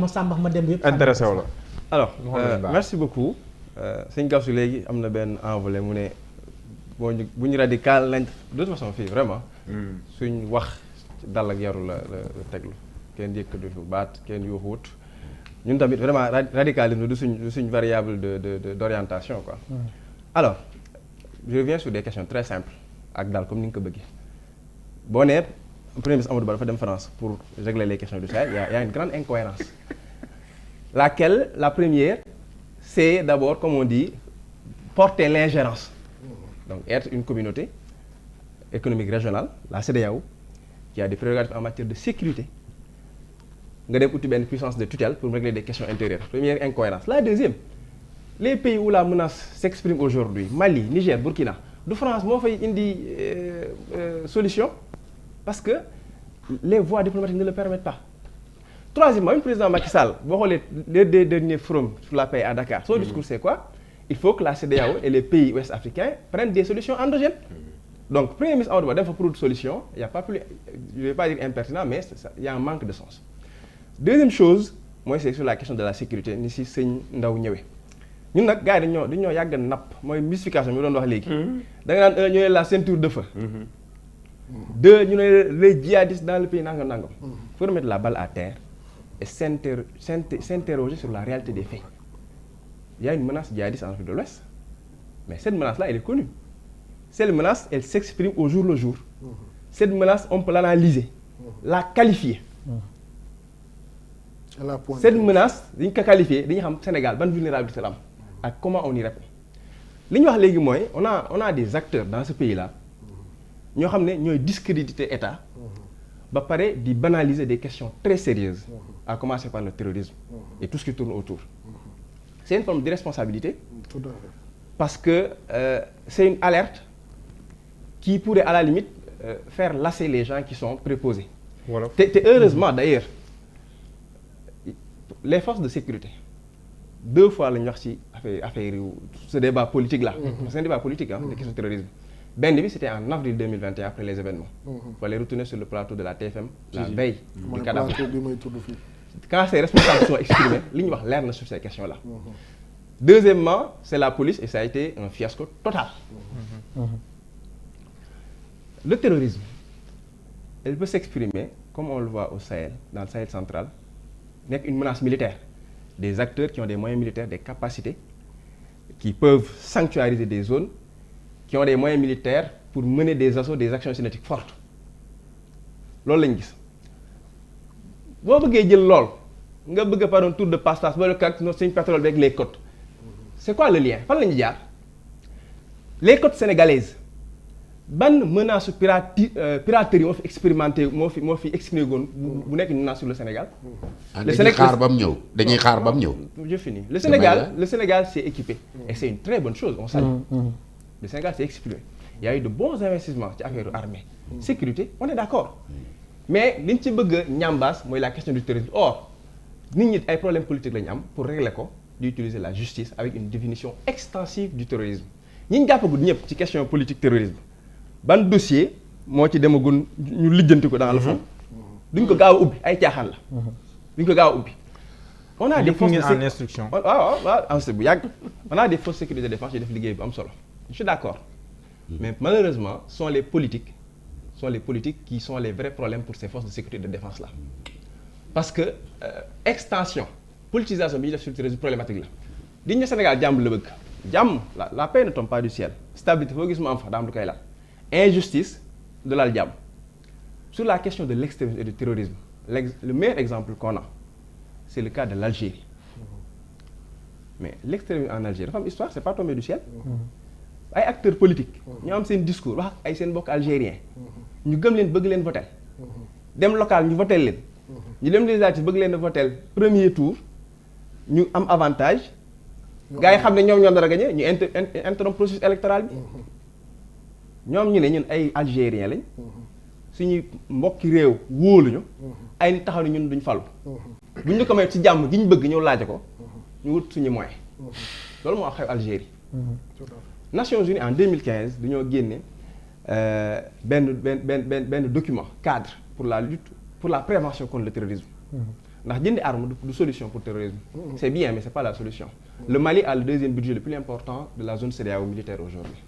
ma sàmbax ma dem yëpp. intéressé wu la. alors merci beaucoup. sëñ Gawsu léegi am na benn envolée mu ne bu ñu radical lañ de toute façon fii vraiment. suñ wax dal ak yaru la teglu kenn yëkkatu fi baat kenn yuuxuwut ñun tamit vraiment radicalisme du suñ variable d'orientation quoi. alors je reviens sur des questions très simples ak daal comme ni nga ko bëggee boo nee premier ministre Amadou Ba dafa dem France pour régler les questions du Sahel il y a une grande incohérence laquelle la première c'est d'abord comme on dit porter l'ingérence donc être une communauté économique régionale la CEDEAO qui a des prérogatives en matière de sécurité nga dem uti benn puissance de tutelle pour régler des questions intérieures première incohérence la deuxième les pays où la menace s'exprime aujourd'hui Mali Niger Burkina du France moo fay indi solution parce que les voies diplomatiques ne le permettent pas. Troisièmement, le président Macky Sall boo xoolee les deux derniers forums sur la paix à Dakar son discours c'est quoi? Il faut que la CEDEAO et les pays ouest-africains prennent des solutions endogènes. Donc premier ministre Amadou Ba dafa pour solution il y a pas plus je vais pas dire impertinent mais il y a un manque de sens. Deuxième chose mooy c'est sur la question de la sécurité ni si sëñ Ndaw ñëwee ñun nag gars yi dañoo yàgg napp mooy mystification bi doon wax léegi. da nga naan ñu ne la ceinture de feu. Deux ñu ne les djihadistes dans le pays nangam. Faut remettre la balle à terre et s'interroger sur la réalité des faits. Il y a une menace djihadiste en Afrique de l'Ouest mais cette menace-là elle est connue. Cette menace elle s'exprime au jour le jour. Cette menace on peut l'analyser, la qualifier. Cette menace dañu ko qualifier dañuy xam Sénégal ban vulnérabilité la am ak comment on y répond. li ñu wax léegi mooy on a des acteurs dans ce pays-là ñoo xam ne ñooy discréditer État ba pare di banaliser des questions très sérieuses à commencer par le terrorisme et tout ce qui tourne autour. C'est une forme d'irresponsabilité parce que c'est une alerte qui pourrait à la limite faire lasser les gens qui sont préposés. Voilà. Te heureusement d'ailleurs les forces de sécurité 2 fois la ñu wax ci affaire ce débat politique là. C'est un débat politique hein, des questions de terrorisme. Benn bi c'était en avril 2021 après les événements. Il fallait retourner sur le plateau de la TFM la veille du cadavre. Quand ces responsables sont exprimés li ñu wax leer na sur ces questions là. Deuxièmement c'est la police et ça a été un fiasco total. Le terrorisme elle peut s'exprimer comme on le voit au Sahel dans le Sahel central nekk une menace militaire. Des acteurs qui ont des moyens militaires, des capacités, qui peuvent sanctuariser des zones, qui ont des moyens militaires pour mener des assauts, des actions cinétiques fortes. Loolu lañu gis boo bëggee jël lool nga bëgg par un tour de passe-passe ba le cas suñu pétrole bi ak les côtes c'est quoi le lien fan la ñu jaar les côtes sénégalaises ban menace piraterie moo fi expérimenté moo fi exprimé goon bu nekk une menace sur le Sénégal. le Sénégal xaar ba mu ñëw dañuy xaar ba mu ñëw. je finis le Sénégal s'est équipé et c'est une très bonne chose on salue. Le Sénégal s'est exprimé il y a eu de bons investissements ci affaire armée sécurité on est d'accord mais liñ ci bëgg a ñambaas mooy la question du terrorisme or nit ñi ay problèmes politiques la ñu am pour régler ko di utiliser la justice avec une définition extensive du terrorisme ñi ñu jàppagul ñëpp ci question politique terrorisme. ban dossier moo ci demagun ñu lijjanti ko dans le fond duñ ko gaaw a ubbi ay caaxaan la duñ ko gaaw a ubbi on a des forces en instruction bu yàgg on a des forces de sécurité de défense yu def liggéey bu am solo je suis d'accord mais malheureusement sont les politiques qui sont les vrais problèmes pour ces forces de sécurité de défense là parce que extension politisation bi ñu def sur terrorisme problématique la diñ ne Sénégal jàmm la bëgg jàmm la paix ne tombe pas du ciel stabilité foo gis mu am fa daam lu koy laal injustice de la jàmm sur la question de l'extrémisme et du terrorisme le meilleur exemple qu'on a c'est le cas de l'Algérie mais l'extrémisme en Algérie dafa am histoire c'est pas tombé du ciel ay acteurs politiques ñoo am seen discours wax ay seen mbokk algériens ñu gëm leen bëgg leen voter dem local ñu voter leen ñu dem législative bëgg leen voter premier tour ñu am avantage gars yi xam ne ñoom dara gagné ñu interrompre processus électoral bi ñoom ñu ne ñun ay algériens lañ suñuy mbokki réew wóoluñu ay nit taxaw ne ñun duñ falu buñ ñu ko may ci jàmm gi ñu bëgg ñëw laaje ko ñu wut suñu moyen loolu moo xew Algérie. Nations Unies en 2015 dañoo génne benn document cadre pour la lutte pour la prévention contre le terrorisme ndax jëndi arme du solution pour terrorisme. C'est bien mais c'est pas la solution. Le Mali a le deuxième budget le plus important de la zone CEDEAO militaire aujourd'hui.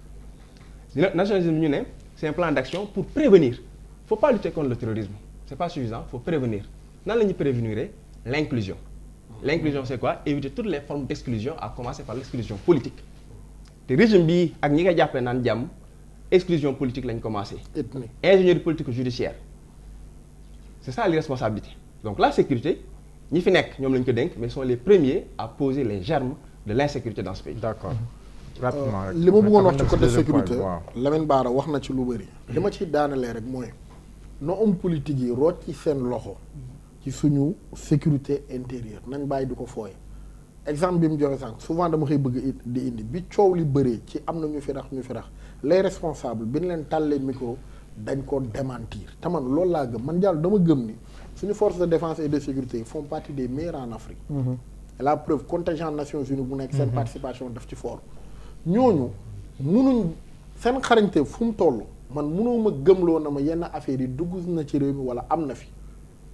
Nations Unies ñu ne c'est un plan d'action pour prévenir. Faut pas lutter contre le terrorisme. C'est pas suffisant, faut prévenir. Nan la ñuy prévenir l'inclusion. L'inclusion c'est quoi? Éviter toutes les formes d'exclusion à commencer par l'exclusion politique. te régime bii ak ñi nga jàppale naan jàmm exclusion politique lañ commencé. ingénierie politique judiciaire c'est ça l'irresponsabilité. Donc la sécurité ñi fi nekk ñoom lañ ko dénk mais sont les premiers à poser les germes de l'insécurité dans ce pays. D'accord. Rapidement rek li ma bëggoon wax ci côté sécurité Lamine Bara wax na ci lu bëri. li ma ciy daanalee rek mooy no homme politique yi root ci seen loxo ci suñu sécurité intérieure nañ bàyyi di ko fooye. exemple bi mu joxe sànq souvent dama koy bëgg di indi bi coow li bëree ci am na ñu fi rax les responsables bi ñu leen tàllee micro dañ ko démentir te man loolu laa gëm man jàll dama gëm ni suñu force de défense et de sécurité font partie des meilleurs en Afrique. La preuve contingent Nations Unies bu nekk seen participation daf ci fort. ñooñu munuñ seen xarañte fu mu toll man munoo ma gëmloo na ma yenn affaires yi dugg na ci réew mi wala am na fi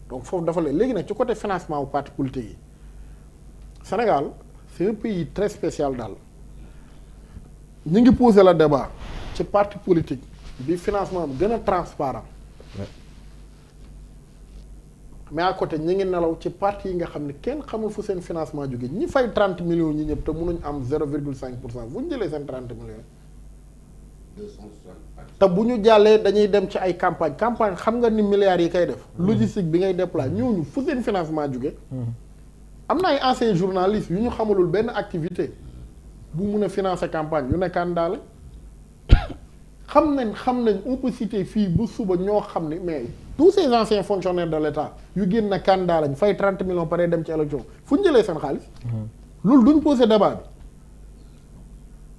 donc foofu dafa leen léegi nag ci côté financement bu parti politique yi Sénégal c'est un pays très spécial daal ñu ngi poser le débat ci parti politique bi financement bi gën a transparent mais à côté ñi ngi nelaw ci parti yi nga xam ne kenn xamul fu seen financement jóge ñi fay 30 millions ñi ñëpp te mënuñ am 0,5% bu ñu jëlee seen 30 millions. 260. te bu ñu jàllee dañuy dem ci ay campagne xam nga ni milliards yi koy def. logistique bi ngay déployer ñooñu fu seen financement jóge am na ay anciens journalistes yu ñu xamalul benn activité bu mun a financer campagne yu ne candidat la xam nañ on peut citer fii bu suba ñoo xam ne mais tous ces anciens fonctionnaires de l'État yu génn na candidat lañ fay 30 millions pare dem ci élection fu ñu jëlee seen xaalis. loolu duñ poser débat bi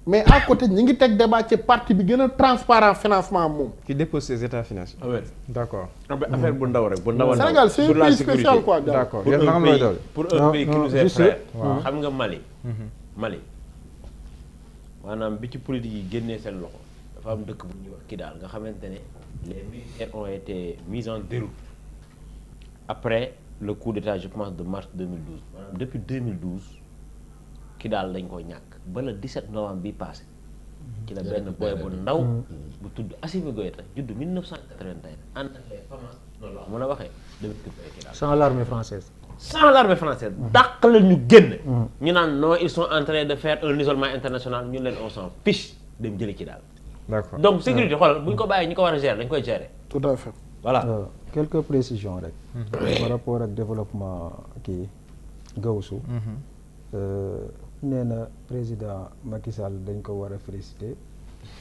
mais à côté ñi ngi teg débat ci parti bi gën a transparent financement moom. qui dépose ses états financiers. Ah ouais. D'accord. affaire bu ndaw rek bu ndaw. Sénégal c'est un pays spécial quoi. D'accord. pour un pays qui nous est frère. xam nga Mali. Mali maanaam bi ci politique yi génnee seen loxo dafa am dëkk bu ñuy wax Kidal nga xamante ne les militaires ont été mis en déroute après le coup d'état je pense de mars 2012 maanaam depuis 2012 Kidal dañ koy ñàkk ba le 17 novembre bi passé ci la benn boy bu ndaw bu tudd Assimi Goïta judd 1981 ànd ak les FAMAS noonu la mën a waxee de récupérer Kidal sans l'armée française. sans l'armée française dàq la ñu génn ñu naan non ils sont en train de faire un isolement international ñu leen on s'en fiche dem jëli Kidal. D'accord. Donc sécurité xoolal bu ñu ko bàyyi ñu ko war a gérer dañ koy gérer. Tout à fait. Voilà. Quelques précisions rek. Par rapport ak développement kii Gawsu. Nee na président Macky Sall dañ ko war a féliciter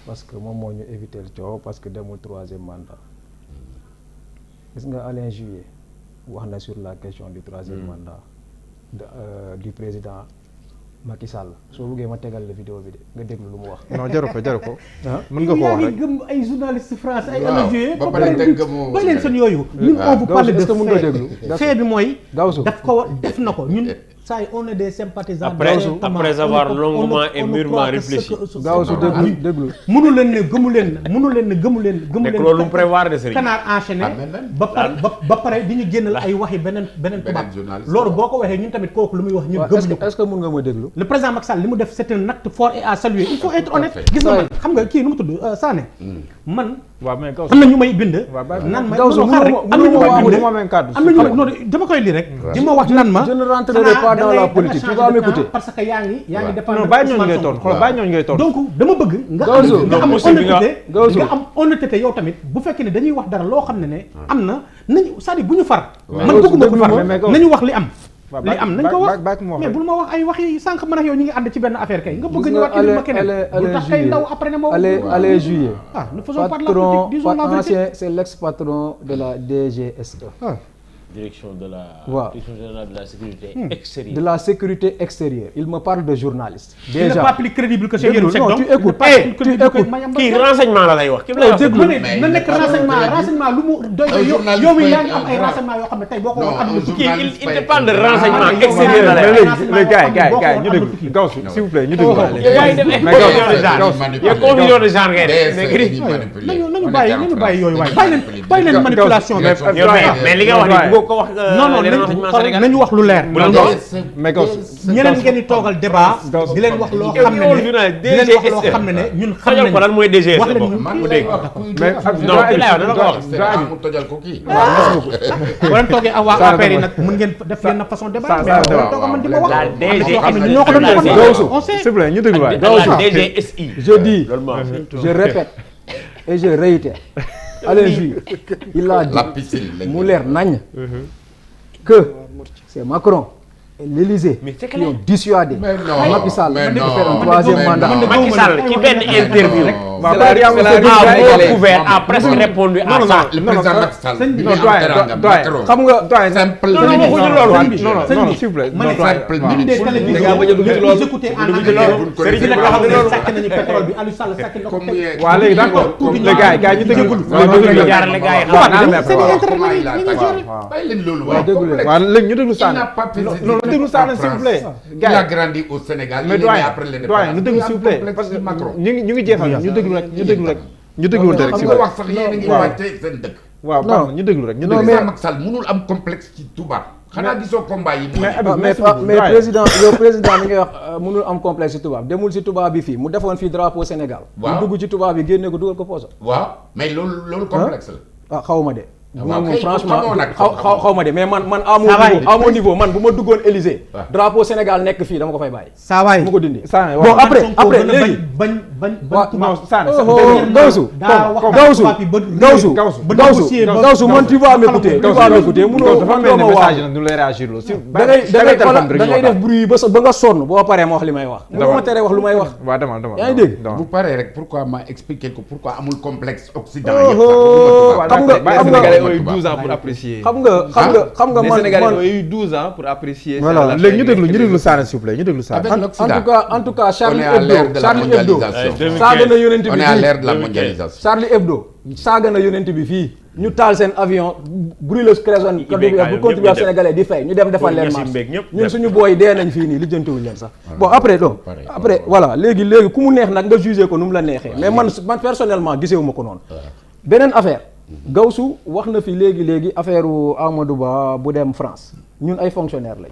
parce que moom moo ñu éviter le coow parce que demul troisième mandat. Gis nga Alain Juillet wax na sur la question du troisième mandat du président Macky Sall soo bëggee ma tegal la vidéo bi de nga déglu lu mu wax. Non jaru ko. Mën nga ko wax rek. gëm ay journalistes français ay Alain Juillet. ba pare teg ba leen seen yooyu. ñun on vous parle de fait bi mooy. Gawsu daf ko def na ko ñun. saa yi on est des sympathisants. après avoir longuement et mûrement réfléchi. Gawsu déglu. mënu leen ne gëmu leen. nekk loolu mu prévoir de Serigne. Canard enchaîné ba pare di ñu génnal ay waxi beneen tubaab. loolu boo ko waxee ñun tamit kooku lu muy wax ñun gëmuñu ko. est-ce que mën nga ma déglu. le président Macky Sall li mu def c'est un acte fort et à saluer il faut être honnête. gis nga man xam nga kii nu mu tudd Sané. man waaw mais Gawsu am na ñu may bind. naan ma Gawsu am na ñu dama koy lii rek. di ma wax naan ma. je ne rentrerai pas dans la politique tu vas m'écouter. parce que yaa ngi dépendre. non bàyyi ñooñu ngay tontu xoolal bàyyi ñooñu ngay tontu. donc dama bëgg nga am honnêteté yow tamit bu fekkee ne dañuy wax dara loo xam ne am na nañu c'est-à-dire bu ñu far. man bëgguma ko far nañu wax li am. li am nañ ko wax mais bul ma wax ay wax yi sànq man ak yow ñu ngi ànd ci benn affaire kay nga bëgg ñu wax indi ma keneen bul tax kay ndaw après ne ma Alain Juillet ne faisons pas de la politique disons la vérité. ancien c'est l'ex-patron de la DGSE. Direction de la Direction générale de la sécurité extérieure. De la sécurité extérieure. Il me parle de journaliste. Déjà. Il n'est pas plus crédible que Cheikh Yérim Seck. Non, tu écoutes. Kii renseignement la lay wax. Ki lay déglu na nekk renseignement lu mu doy yow mi yaa ngi am ay renseignement yoo xam ne tey boo ko wax àdduna kii il te parle de renseignement extérieur la lay wax. mais gars ñu déglu Gawsu s'il vous plaît ñu déglu. yow confusion de genre ngay def. nañu bàyyi yooyu waay bàyyi leen manipulation mais li nga wax ni ko wax. non nañu wax lu leer. mais Gawsu ñeneen ngeen di toogal débat di leen wax loo xam ne di leen wax loo xam ne ñun xam nañu ko lan mooy DG wax leen mu dégg mais non dana ko wax mu tojal ko kii. boo leen toogee ak waa APR yi nag mën ngeen def yenn façon débat mais boo leen toogee man di ma wax la DG xam ne ñoo ko doon defal Gawsu on sait s'il vous plaît ñu déglu waay la DGSI je dis je répète et je réitère Alain Juppé il a dit la piscine mu leer nañ que c'est Macron et l'Élysée qui ont dissuadé Macky Sall de faire un troisième mandat. Macky Sall ci benn interview a presque répondu à ça. le président Macky Sall xam nga simple non s'il vous plaît waaw léegi d'accord les gars ñu déglu waaw léegi ñu déglu Sané non déglu Sané s'il vous plaît il a grandi au Sénégal mais doyen ñu déglu s'il vous plaît parce que ñu ngi jeexal ñu déglu rek ñu déglu rek xam nga wax sax yéen a ngi wàcce seen dëkk waaw pardon ñu déglu rek ñu déglu président Macky Sall mënul am complexe ci Touba xanaa gisoo combat yi mais président yow président mi ngay wax mënul am complexe ci tubaab demul ci tubaab bi fii mu defoon fii drapeau Sénégal mu dugg ci tubaab bi génne ko dugal ko poosam waaw mais loolu complexe la xaw ma de moom franchement xaw ma de mais man à mon niveau man bu ma duggoon Élysée drapeau Sénégal nekk fii dama ko fay bàyyi saa waay mu ko dindi bon après léegi bañ Gawsu man tu vas m'écouter mënoo man doo ma wax da ngay def bruit ba nga sonn boo paree ma wax li may wax mënoo ma teree wax lu may wax yaa ngi dégg bu paree rek pourquoi ma expliquer ko pourquoi amul complexe Occident xam nga 12 ans pour apprécier. xam nga man Sénégalais ont eu 12 ans pour apprécier. voilà léegi ñu déglu Sané s'il vous plaît ñu déglu Sané. en tout cas Charlie Hebdo saaga na yonent bi on est à l'ère de la mondialisation. Charlie Hebdo saaga na yonent bi fii ñu taal seen avion brûler kérosène bu contribuable sénégalais di fay ñu dem defal leen marche ñun suñu booy dee nañ fii nii li jëntewuñ leen sax bon après voilà léegi ku mu neex nag nga jugé ko nu mu la neexee mais man personnellement gisewuma ko noonu beneen affaire Gawsu wax na fi léegi affaire Amadou Ba bu dem France ñun ay fonctionnaires lañ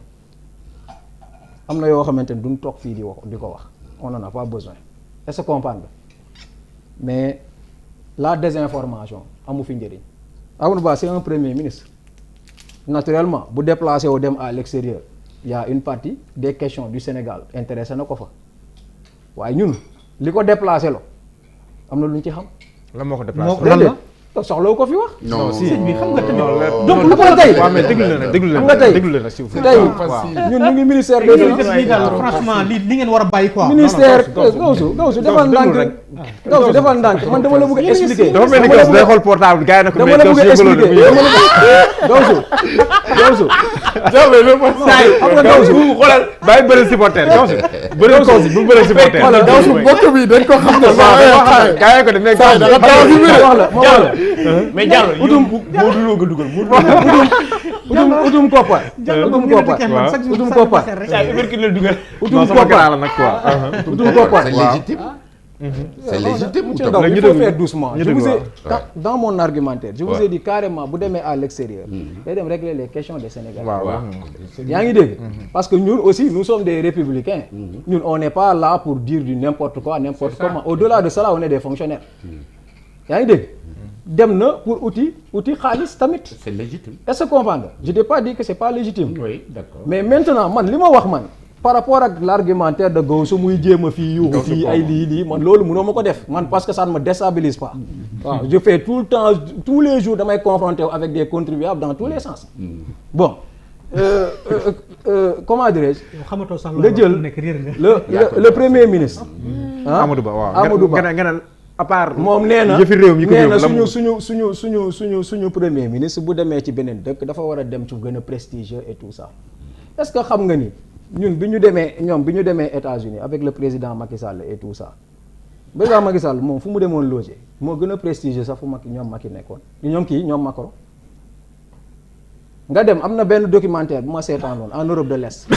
am na yoo xamante ni duñ toog fii di ko wax on n'en a pas besoin est-ce que comprendre mais la désinformation amu fi njëriñ Amadou Ba c'est un premier ministre naturellement bu déplacé wu dem à l'extérieur il y a une partie des questions du Sénégal intéressé na ko fa waaye ñun li ko déplacé lo am na lu ñu ci xam. lan moo ko déplacé soxla ko fi wax. non si sëñ bi xam nga tamit. donc lu ko tey. waaw mais déglu leen tey ñun ñu ngi ministère des finances. franchement li ngeen war a bàyyi quoi. ministère Gawsu defal ndànk Gawsu defal ndànk man dama la bëgg a expliquer. dafa mel ni Gawsu day xool portable gars yi na ko dama la bëgg a expliquer Gawsu. xam nga Gawsu xoolal bàyyi bëri supporter Gawsu bëri Gawsu bu bëri supporter xoolal Gawsu bokk bi dañ ko xam ne gars yi ko def wax la mais Diallo moo duloo nga dugal utum koppar utum koppar c'est légitime. C'est légitime. Il faut faire doucement. Dans mon argumentaire, je vous ai dit carrément, vous demee à l'extérieur, vous devez régler les questions des Sénégalais. Yaa ngi dégg parce que ñun aussi nous sommes des républicains. Ñun on n'est pas là pour dire du n'importe quoi, n'importe comment. Au-delà de cela, on est des fonctionnaires. Yaa ngi dégg dem na pour outil xaalis tamit. C'est légitime. Est-ce que comprendre? Je t'ai pas dit que c'est pas légitime. Oui, d'accord. Mais maintenant man li ma wax man par rapport ak l'argumentaire de Gawsu muy jéem a fii yuuxu fii ay lii man loolu mënoo ma ko def man parce que ça ne me déstabilise pas. waaw je fais tout le temps tous les jours damay confronter avec des contribuables dans tous les sens. Bon comment dirais-je. xamatoo sax nga jël le premier ministre. Amadou Ba waaw Amadou Ba à part moom nee na yëfi réew mi nee na suñu premier ministre bu demee ci beneen dëkk dafa war a dem ci gën a prestigieux et tout ça est-ce que xam nga ni ñun bi ñu demee États-Unis avec le président Macky Sall et tout ça président Macky Sall moom fu mu demoon loger moo gën a prestigieux sax fu ñoom Macky nekkoon ñoom Macron nga dem am na benn documentaire bu ma seetaanoon en Europe de l'Est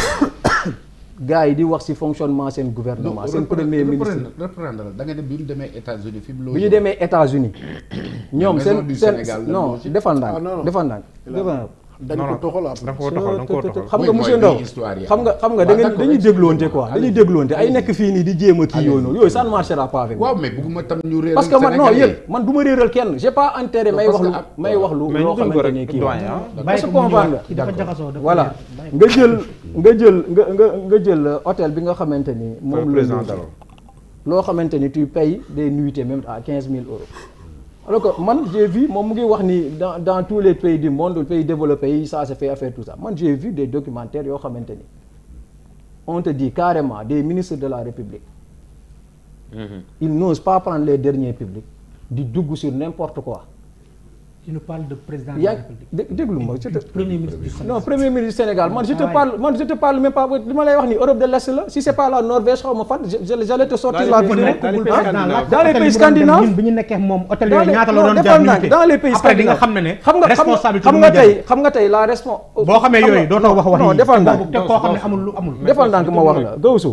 gars yi di wax ci fonctionnement seen gouvernement seen premier ministre reprendre da nga ne bi ñu demee États-Unis fi mu bi ñu demee États-Unis ñoom seen non defal ndànk dañ ko toxal xam nga monsieur Ndao xam nga da ngeen dañuy dégloonte quoi dañuy dégloonte ay nekk fii nii di jéem a kii yooyu noonu yooyu ça ne marchera pas avec waaw mais bëgguma tam ñu réeral parce que man non yéen man du ma réeral kenn j'ai pas intérêt may wax lu loo xamante ne kii parce que comprendre nga voilà nga jël hôtel bi nga xamante ni moom la loo xamante ni tu payes des nuitées même à 15 000 euros alors que man j'ai vu moom mu ngi wax ni dans tous les pays du monde les pays développés yi ça se fait affaire tout ça man j'ai vu des documentaires yoo xamante ni on te dit carrément des ministres de la République ils n'osent pas prendre les deniers publics di dugg sur n'importe quoi. Tu nous parles de président de la République. déglu ma premier ministre du Sénégal. non premier ministre du Sénégal man je te parle même pas li ma lay wax ni Europe de l'Est la si c'est pas la Norvège xaw ma fan j'allais te sortir la vidéo dans les pays scandinaves bi ñu nekkee moom hôtel yooyu ñaata la doon jar dans les pays après di nga xam ne responsabilité xam nga tey la boo xamee yooyu dootoo wax non defal ndànk te koo xam ne amul lu amul defal ndànk ma wax la Gawsu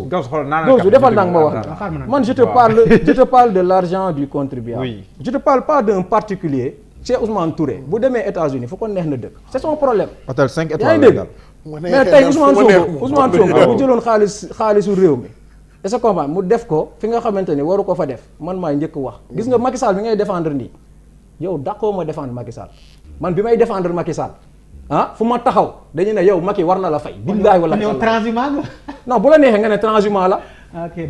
defal ndànk ma wax la man je te parle de l'argent du contribuable je te parle pas d'un particulier Cheikh Ousmane Touré bu demee États-Unis fu ko neex na dëkk c'est son problème. hôtel 5 étoiles yaa ngi dégg mais tey Ousmane Sonko bu jëloon xaalisu réew mi est-ce que comprendre mu def ko fi nga xamante ni waru ko fa def man maay njëkk wax gis nga Macky Sall bi ngay défendre nii yow dàqoo ma défendre Macky Sall man bi may défendre Macky Sall fu ma taxaw dañu ne yow Macky war na la fay. billahi wala transhumant non bu la neexee nga ne transhumant la.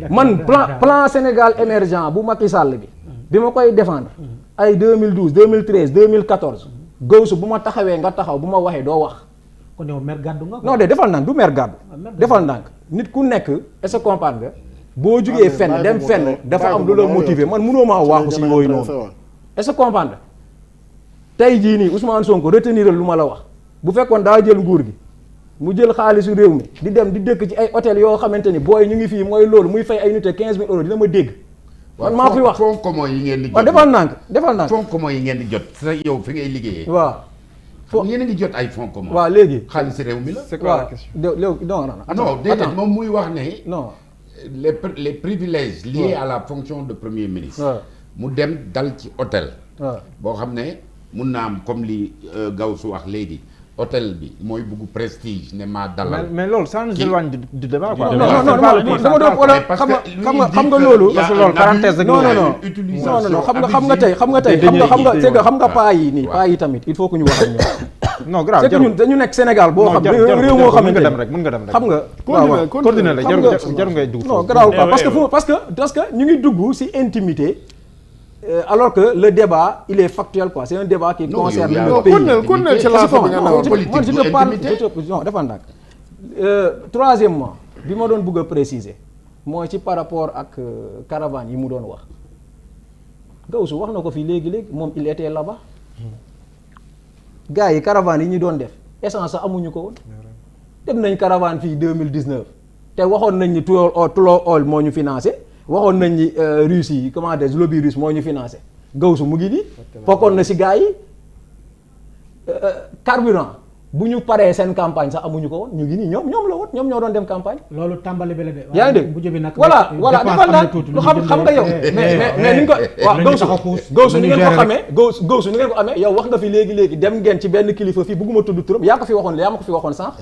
man plan Sénégal émergent bu Macky Sall bi ma koy défendre. ay 2012 2013 2014 Gawsu bu ma taxawee nga taxaw bu ma waxee doo wax. kon yow mer gàddu nga. non de defal ndànk du mer gàddu. defal ndànk nit ku nekk est-ce que comprendre nga boo jugee fenn dem fenn dafa am lu la motiver man mënoo maa waaxu si yooyu noonu. est-ce que comprendre tey jii nii Ousmane Sonko retenir lu ma la wax bu fekkoon daa jël nguur gi mu jël xaalisu réew mi di dem di dëkk ci ay hôtel yoo xamante ni booy ñu ngi fii mooy loolu muy fay ay nit 15 000 euros dina ma dégg. man maa fi wax fonds commun yi ngeen di jot. waaw defal ndànk fonds commun yi ngeen di jot sa yow fi ngay liggéeyee. waaw fo yéen a ngi jot ay fonds commun. waaw léegi xaalis réew mi la. c'est quoi la question léegi non déedéet moom muy wax ne. non les privilèges liés à la fonction de premier ministre. mu dem dal ci hôtel. boo xam ne mun naa am comme li Gawsu wax léegi. hôtel bi mooy bugg prestige ne maa dalal. mais loolu ça nous éloigne du débat quoi. non xam nga loolu. parce que loolu parenthèse rek. non xam nga tey xam nga paa yi nii paa yi tamit il faut que ñu wax ak ñoom. non grave c'est que ñun dañu nekk Sénégal boo xam réew moo xamante ne mën nga dem rek xam nga. waaw continuer la jarul ngay dugg. non grave pas parce que ñu ngi dugg ci intimité. Alors que le débat il est factuel quoi c'est un débat qui concerne le pays. kon ci la man je te parle non defal nag troisièmement bi ma doon bëgg a préciser mooy ci par rapport ak caravane yi mu doon wax Gawsu wax na ko fii léegi moom il était là-bas gars yi caravane yi ñu doon def essence sax amuñu ko woon dem nañ caravane fii 2019 te waxoon nañ ni Tullow Oil moo ñu financé waxoon nañ ni Russie yi comment dire lobby russe moo ñu financé Gawsu mu ngi nii bokkoon na si gars yi carburant bu ñu paree seen campagne sax amuñu ko woon ñu ngi nii ñoom la woon ñoom ñoo doon dem campagne. loolu tàmbali bi la de. yaa ngi dégg bu jëbi nag. voilà defal naa lu xam nga yow. mais ni nga ko waaw Gawsu ni ngeen ko xamee Gawsu ni ngeen ko amee yow wax nga fi léegi dem ngeen ci benn kilifa fii bugguma tudd turam yaa ma ko fi waxoon sànq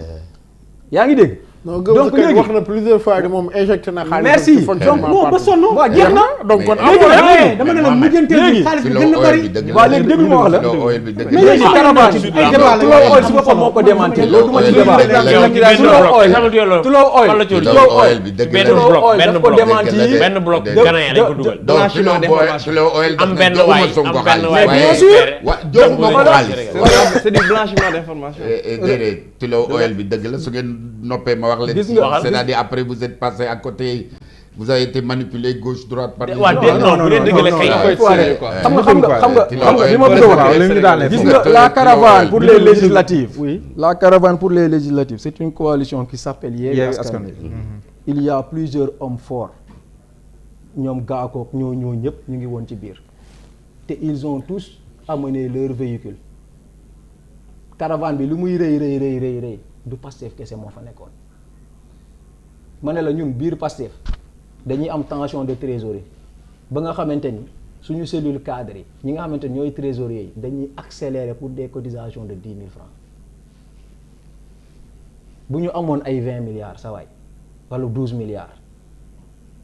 yaa ngi dégg. donc léegi wax na plusieurs fois moom injecté na xaalis. merci donc non ba sonn. waaw jeex na donc kon léegi dama ne la mujjanteel bi xaalis bi gën a bari. waaw léegi déglu ma wax la mais léegi caravane ay débat Tullow Oil si boppam moo ko démentir loolu du ma ci débat Tullow Oil daf ko démentir benn bloc ghanéen lañ ko dugal. blanchiment d'information am benn waay mais bien sûr c'est du blanchiment d'information. déedéet Tullow Oil bi dëgg la su ngeen noppee ma wax leen. C'est-à-dire après vous êtes passé à côté vous avez été manipulé gauche droite par les non bu dee dëgg la kay xam nga li ma bëgg a wax gis nga la caravane pour les législatives la caravane pour les législatives c'est une coalition qui s'appelle Yewwi Askan Wi il y a plusieurs hommes forts ñoom gaakook ñoo ñëpp ñu ngi woon ci biir te ils ont tous amené leur véhicule caravane bi lu muy rëy du Pastef kese moo fa nekkoon ma ne la ñun biir Pastef dañuy am tension de trésorerie ba nga xamante ni suñu cellule cadre yi ñi nga xamante ni ñooy trésorier yi dañuy accélérer pour des cotisations de 10 000 francs bu ñu amoon ay 20 milliards sa waay wala 12 milliards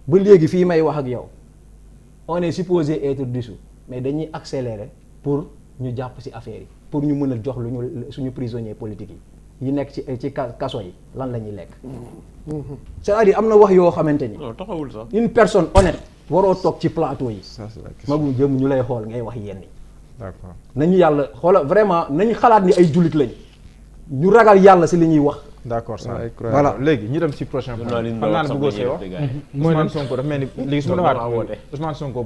ba léegi fii may wax ak yow on est supposé être dessous mais dañuy accélérer pour ñu jàpp ci affaire yi pour ñu mën a jox lu ñu suñu prisonniers politiques yi nekk ci kaso yi lan la ñuy lekk. c'est-à-dire am na wax yoo xamante ni. non taxawul sax. une personne honnête waroo toog ci plateau yi. magum jëm ñu lay xool ngay wax yenn yi. d'accord nañu yàlla xoola vraiment nañu xalaat ni ay jullit lañ ñu ragal yàlla ci li ñuy wax. d'accord ça voilà léegi ñu dem ci prochain point. xam naa ne bëggoo see wax Ousmane Sonko dafa mel ni léegi su ma la Ousmane Sonko